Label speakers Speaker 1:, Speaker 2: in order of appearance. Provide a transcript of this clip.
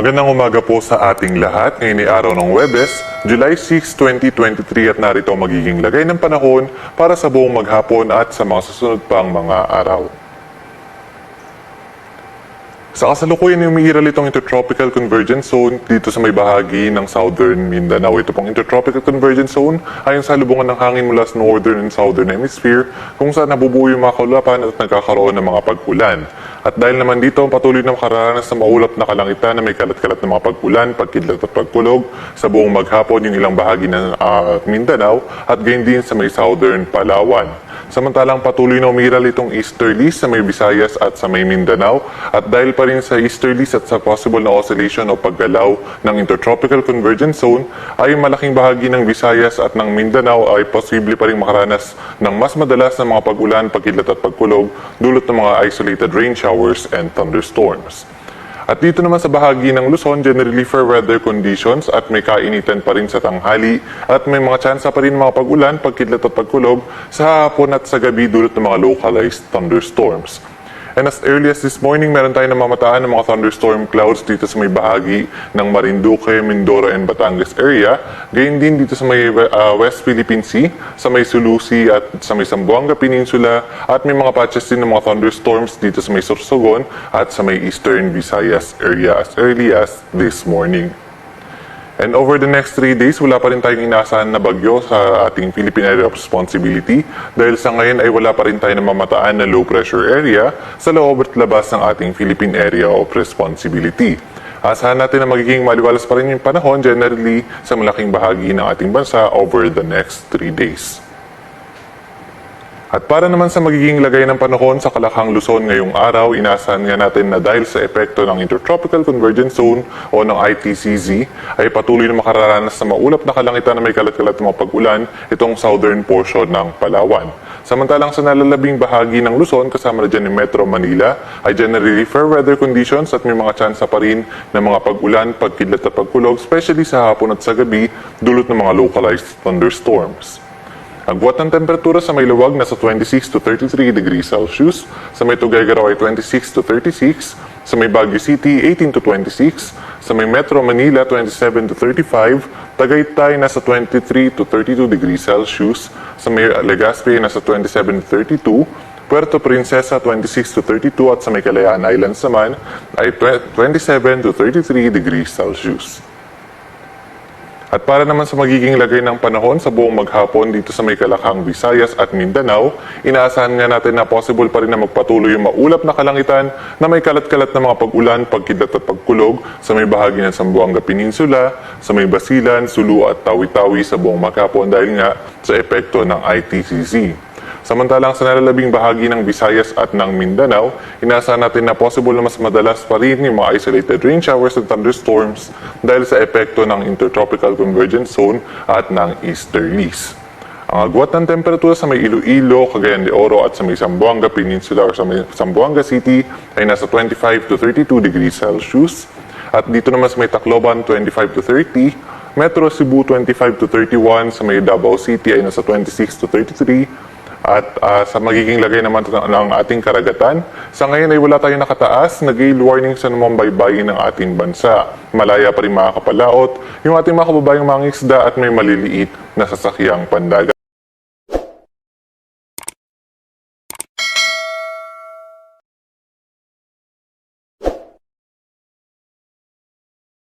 Speaker 1: Magandang umaga po sa ating lahat. Ngayon ay araw ng Huwebes, July 6, 2023 at narito ang magiging lagay ng panahon para sa buong maghapon at sa mga susunod pang mga araw. Sa kasalukuyan ay umiiral itong Intertropical Convergence Zone dito sa may bahagi ng Southern Mindanao. Ito pong Intertropical Convergence Zone ay ang salubungan ng hangin mula sa Northern and Southern Hemisphere kung saan nabubuo yung mga kaulapan at nagkakaroon ng mga pag-ulan. At dahil naman dito, patuloy na makararanas sa maulap na kalangitan na may kalat-kalat na mga pag-ulan, pagkidlat at pagkulog sa buong maghapon yung ilang bahagi ng Mindanao at gayon din sa may Southern Palawan. Samantalang patuloy na umiral itong easterlies sa may Visayas at sa may Mindanao at dahil pa rin sa easterlies at sa possible na oscillation o paggalaw ng Intertropical Convergence Zone ay malaking bahagi ng Visayas at ng Mindanao ay posible pa rin makaranas ng mas madalas na mga pag-ulan, pagkidlat at pagkulog dulot ng mga isolated rain showers and thunderstorms. At dito naman sa bahagi ng Luzon, generally fair weather conditions at may kainitan pa rin sa tanghali at may mga tsansa pa rin mga pag-ulan, pagkidlat at pagkulog sa hapon at sa gabi dulot ng mga localized thunderstorms. And as early as this morning, meron tayong namamataan ng mga thunderstorm clouds dito sa may bahagi ng Marinduque, Mindoro, and Batangas area. Gayun din dito sa may West Philippine Sea, sa may Sulu Sea at sa may Zamboanga Peninsula. At may mga patches din ng mga thunderstorms dito sa may Sorsogon at sa may Eastern Visayas area as early as this morning. And over the next 3 days, wala pa rin tayong inaasahan na bagyo sa ating Philippine Area of Responsibility dahil sa ngayon ay wala pa rin tayo namamataan na low pressure area sa loob at labas ng ating Philippine Area of Responsibility. Asahan natin na magiging maliwalas pa rin yung panahon generally sa malaking bahagi ng ating bansa over the next 3 days. At para naman sa magiging lagay ng panahon sa Kalakhang Luzon ngayong araw, inaasahan nga natin na dahil sa epekto ng Intertropical Convergence Zone o ng ITCZ, ay patuloy na makararanas sa maulap na kalangitan na may kalat-kalat na mga pag-ulan itong southern portion ng Palawan. Samantalang sa nalalabing bahagi ng Luzon, kasama na dyan yung Metro Manila, ay generally fair weather conditions at may mga tsansa pa rin ng mga pag-ulan, pagkidlat at pagkulog, especially sa hapon at sa gabi, dulot ng mga localized thunderstorms. Agwat ng temperatura sa may luwag nasa 26 to 33 degrees Celsius, sa may Tuguegarao ay 26 to 36, sa may Baguio City 18 to 26, sa may Metro Manila 27 to 35, Tagaytay nasa 23 to 32 degrees Celsius, sa may Legazpi nasa 27 to 32, Puerto Princesa 26 to 32 at sa may Kalayaan Islands naman ay 27 to 33 degrees Celsius. At para naman sa magiging lagay ng panahon sa buong maghapon dito sa may Kalakhang, Visayas at Mindanao, inaasahan nga natin na possible pa rin na magpatuloy yung maulap na kalangitan na may kalat-kalat na mga pag-ulan, pagkidlat at pagkulog sa may bahagi ng Zamboanga Peninsula, sa may Basilan, Sulu at Tawi-Tawi sa buong maghapon dahil nga sa epekto ng ITCZ. Samantalang sa nalalabing bahagi ng Visayas at ng Mindanao, inaasahan natin na possible na mas madalas pa rin yung mga isolated rain showers and thunderstorms dahil sa epekto ng Intertropical Convergence Zone at ng easterlies. Ang agwat ng temperatura sa may Iloilo, Cagayan de Oro at sa may Zamboanga Peninsula or sa may Zamboanga City ay nasa 25 to 32 degrees Celsius. At dito naman sa may Tacloban, 25 to 30, Metro Cebu 25 to 31, sa may Davao City ay nasa 26 to 33, at sa magiging lagay naman ng ating karagatan, sa ngayon ay wala tayong nakataas na gale warning sa namang baybayin ng ating bansa. Malaya pa rin makakapalaot yung ating mga kababayang mangingisda at may maliliit na sasakyang pandagat.